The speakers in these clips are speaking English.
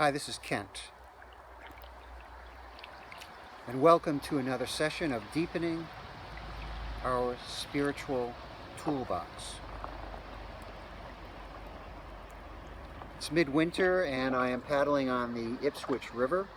Hi, this is Kent, and welcome to another session of Deepening, our spiritual toolbox. It's midwinter and I am paddling on the Ipswich River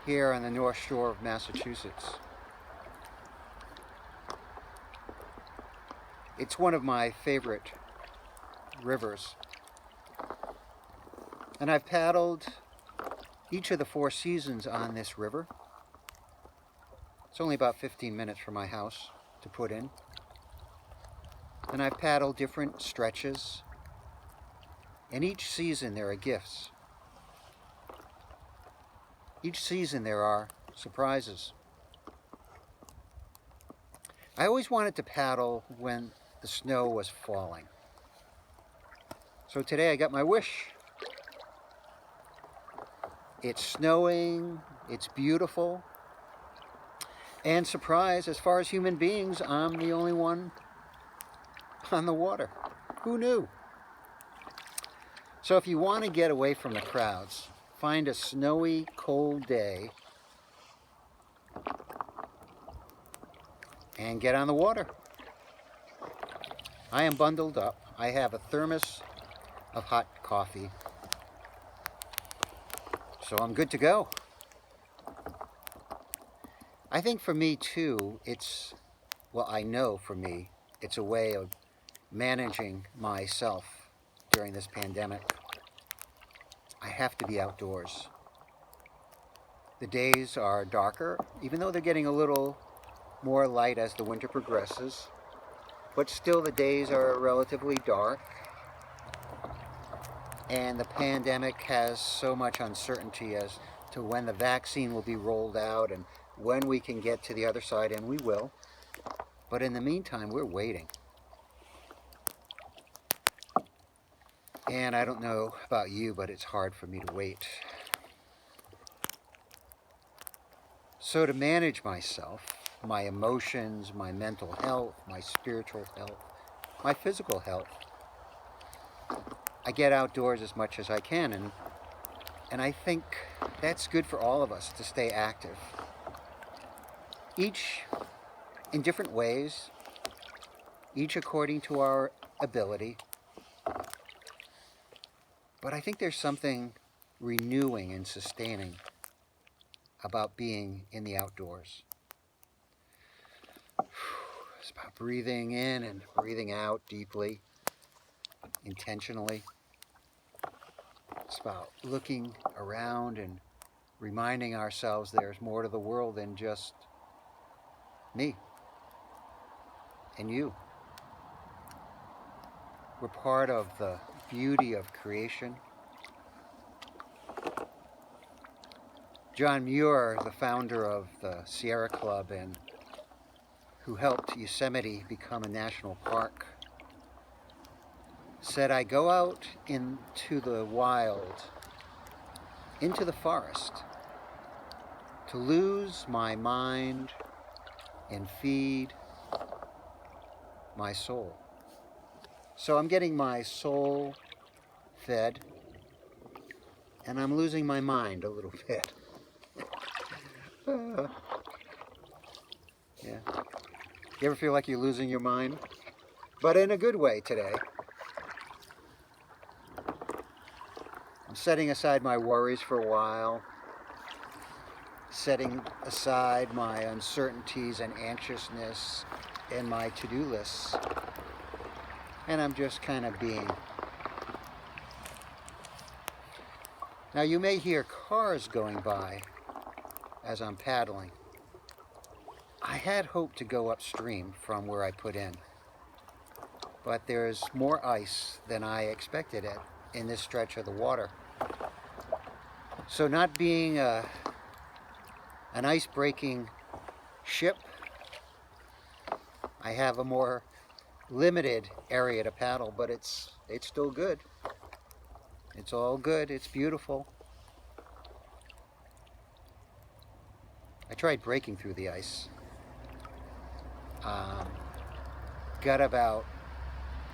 here on the North Shore of Massachusetts. It's one of my favorite rivers, and I've paddled each of the 4 seasons on this river. It's only about 15 minutes from my house to put in. And I've paddled different stretches. And each season there are gifts. Each season there are surprises. I always wanted to paddle when the snow was falling. So today I got my wish. It's snowing, it's beautiful, and surprise, as far as human beings, I'm the only one on the water. Who knew? So if you want to get away from the crowds, find a snowy, cold day and get on the water. I am bundled up. I have a thermos of hot coffee, so I'm good to go. I think for me too, I know for me, it's a way of managing myself during this pandemic. I have to be outdoors. The days are darker, even though they're getting a little more light as the winter progresses, but still the days are relatively dark. And the pandemic has so much uncertainty as to when the vaccine will be rolled out and when we can get to the other side, and we will. But in the meantime, we're waiting. And I don't know about you, but it's hard for me to wait. So to manage myself, my emotions, my mental health, my spiritual health, my physical health, I get outdoors as much as I can, and I think that's good for all of us to stay active. Each in different ways, each according to our ability. But I think there's something renewing and sustaining about being in the outdoors. It's about breathing in and breathing out deeply, intentionally. It's about looking around and reminding ourselves there's more to the world than just me and you. We're part of the beauty of creation. John Muir, the founder of the Sierra Club and who helped Yosemite become a national park, said, I go out into the wild, into the forest, to lose my mind and feed my soul. So I'm getting my soul fed, and I'm losing my mind a little bit. Yeah. You ever feel like you're losing your mind? But in a good way today. I'm setting aside my worries for a while, setting aside my uncertainties and anxiousness and my to-do lists, and I'm just kind of being. Now you may hear cars going by as I'm paddling. I had hoped to go upstream from where I put in, but there's more ice than I expected in this stretch of the water. So not being an ice-breaking ship, I have a more limited area to paddle, but it's still good. It's all good. It's beautiful. I tried breaking through the ice. Got about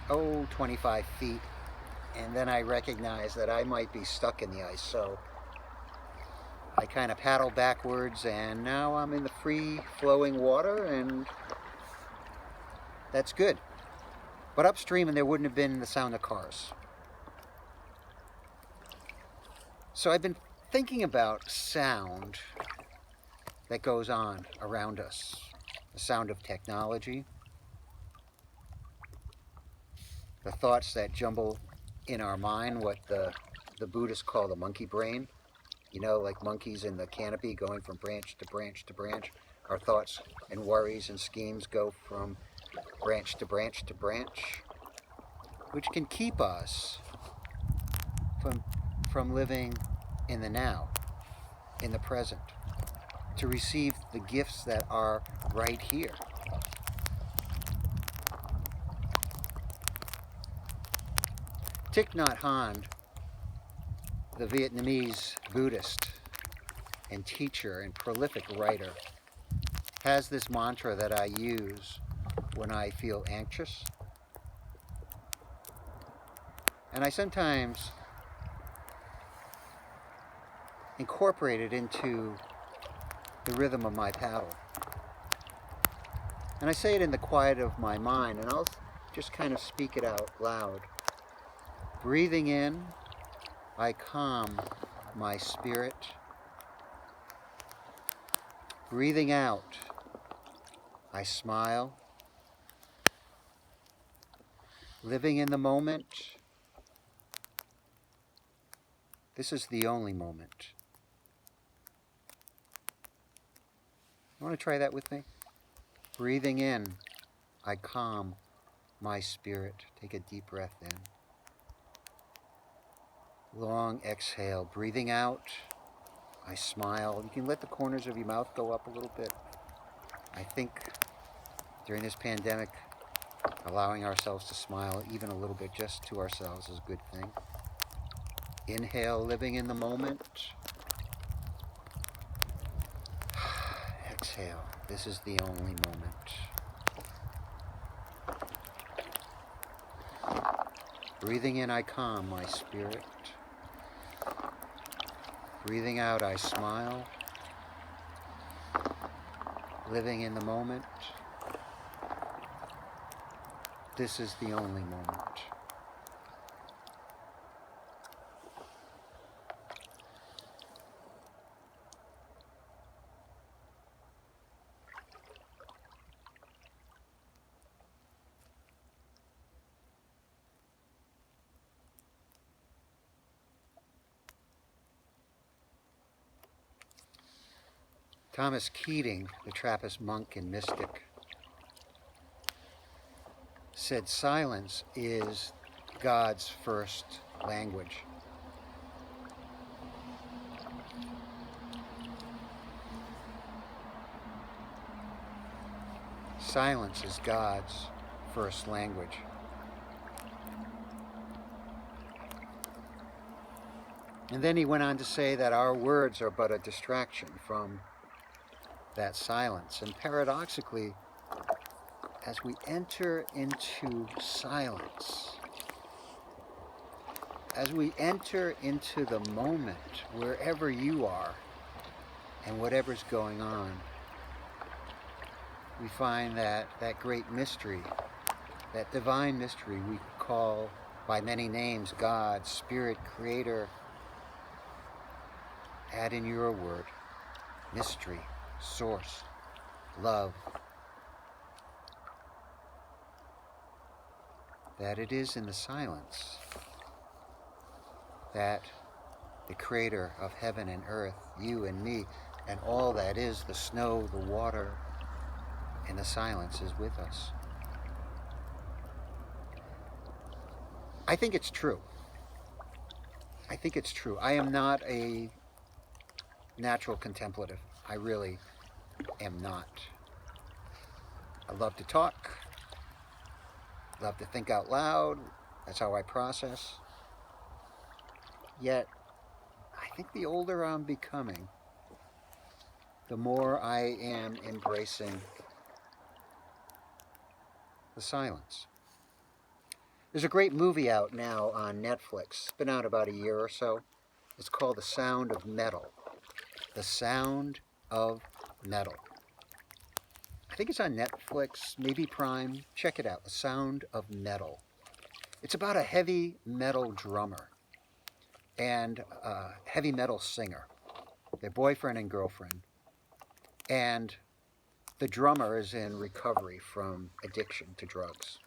25 feet and then I recognize that I might be stuck in the ice, so I kind of paddle backwards, and now I'm in the free flowing water, and that's good. But upstream, and there wouldn't have been the sound of cars. So I've been thinking about sound that goes on around us. The sound of technology, the thoughts that jumble in our mind, what the Buddhists call the monkey brain. You know, like monkeys in the canopy going from branch to branch to branch. Our thoughts and worries and schemes go from branch to branch to branch, which can keep us from living in the now, in the present, to receive the gifts that are right here. Thich Nhat Hanh, the Vietnamese Buddhist and teacher and prolific writer, has this mantra that I use when I feel anxious. And I sometimes incorporate it into the rhythm of my paddle. And I say it in the quiet of my mind, and I'll just kind of speak it out loud. Breathing in, I calm my spirit. Breathing out, I smile. Living in the moment, this is the only moment. You want to try that with me? Breathing in, I calm my spirit. Take a deep breath in. Long exhale. Breathing out, I smile. You can let the corners of your mouth go up a little bit. I think during this pandemic, allowing ourselves to smile even a little bit just to ourselves is a good thing. Inhale, living in the moment. Exhale, this is the only moment. Breathing in, I calm my spirit. Breathing out, I smile. Living in the moment. This is the only moment. Thomas Keating, the Trappist monk and mystic, said silence is God's first language. Silence is God's first language. And then he went on to say that our words are but a distraction from that silence. And paradoxically, as we enter into silence, as we enter into the moment, wherever you are and whatever's going on, we find that great mystery, that divine mystery we call by many names, God, Spirit, Creator. Add in your word, mystery, source, love. That it is in the silence that the Creator of heaven and earth, you and me, and all that is, the snow, the water, and the silence is with us. I think it's true. I think it's true. I am not a natural contemplative. I really am not. I love to talk. Love to think out loud. That's how I process. Yet, I think the older I'm becoming, the more I am embracing the silence. There's a great movie out now on Netflix. It's been out about a year or so. It's called The Sound of Metal. The Sound of Metal. I think it's on Netflix, maybe Prime. Check it out. The Sound of Metal. It's about a heavy metal drummer and a heavy metal singer. They're boyfriend and girlfriend. And the drummer is in recovery from addiction to drugs.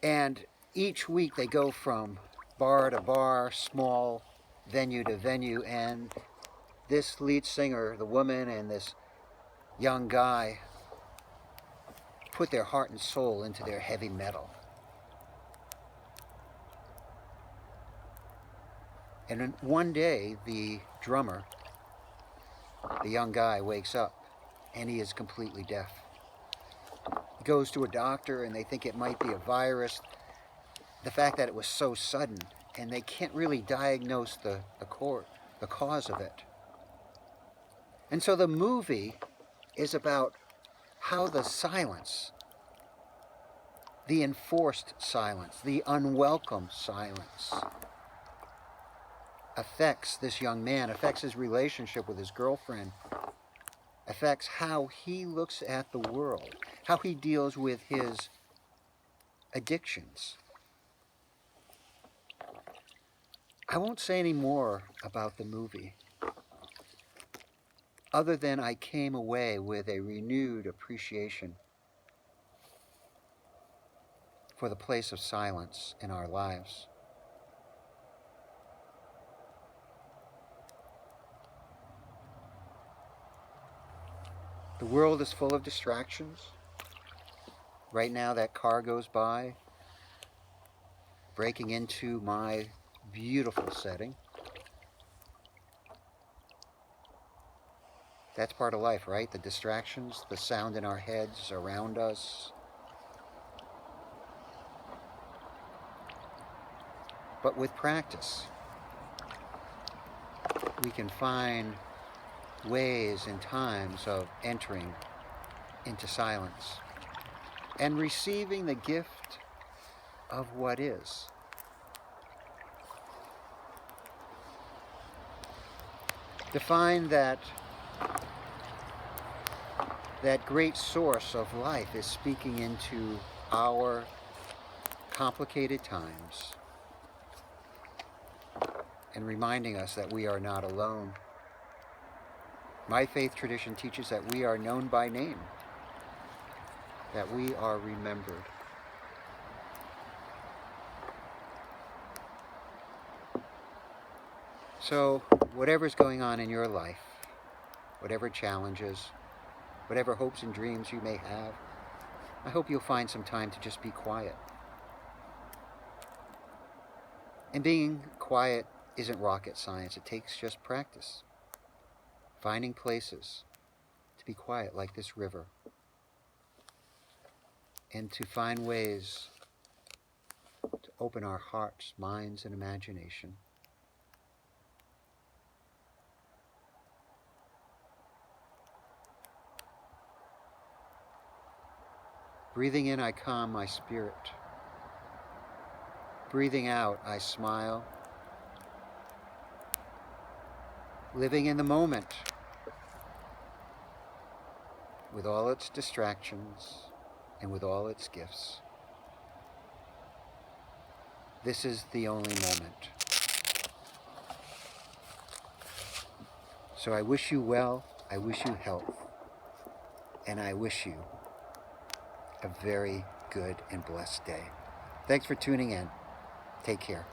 And each week they go from bar to bar, small venue to venue, and this lead singer, the woman, and this young guy put their heart and soul into their heavy metal. And then one day, the drummer, the young guy, wakes up, and he is completely deaf. He goes to a doctor, and they think it might be a virus. The fact that it was so sudden, and they can't really diagnose the cause of it. And so the movie is about how the silence, the enforced silence, the unwelcome silence, affects this young man, affects his relationship with his girlfriend, affects how he looks at the world, how he deals with his addictions. I won't say any more about the movie, other than I came away with a renewed appreciation for the place of silence in our lives. The world is full of distractions. Right now, that car goes by, breaking into my beautiful setting. That's part of life, right? The distractions, the sound in our heads, around us. But with practice, we can find ways and times of entering into silence and receiving the gift of what is. To find that great source of life is speaking into our complicated times and reminding us that we are not alone. My faith tradition teaches that we are known by name, that we are remembered. So, whatever's going on in your life, whatever challenges, whatever hopes and dreams you may have, I hope you'll find some time to just be quiet. And being quiet isn't rocket science. It takes just practice. Finding places to be quiet, like this river, and to find ways to open our hearts, minds, and imagination. Breathing in, I calm my spirit. Breathing out, I smile. Living in the moment, with all its distractions and with all its gifts. This is the only moment. So I wish you well, I wish you health, and I wish you a very good and blessed day. Thanks for tuning in. Take care.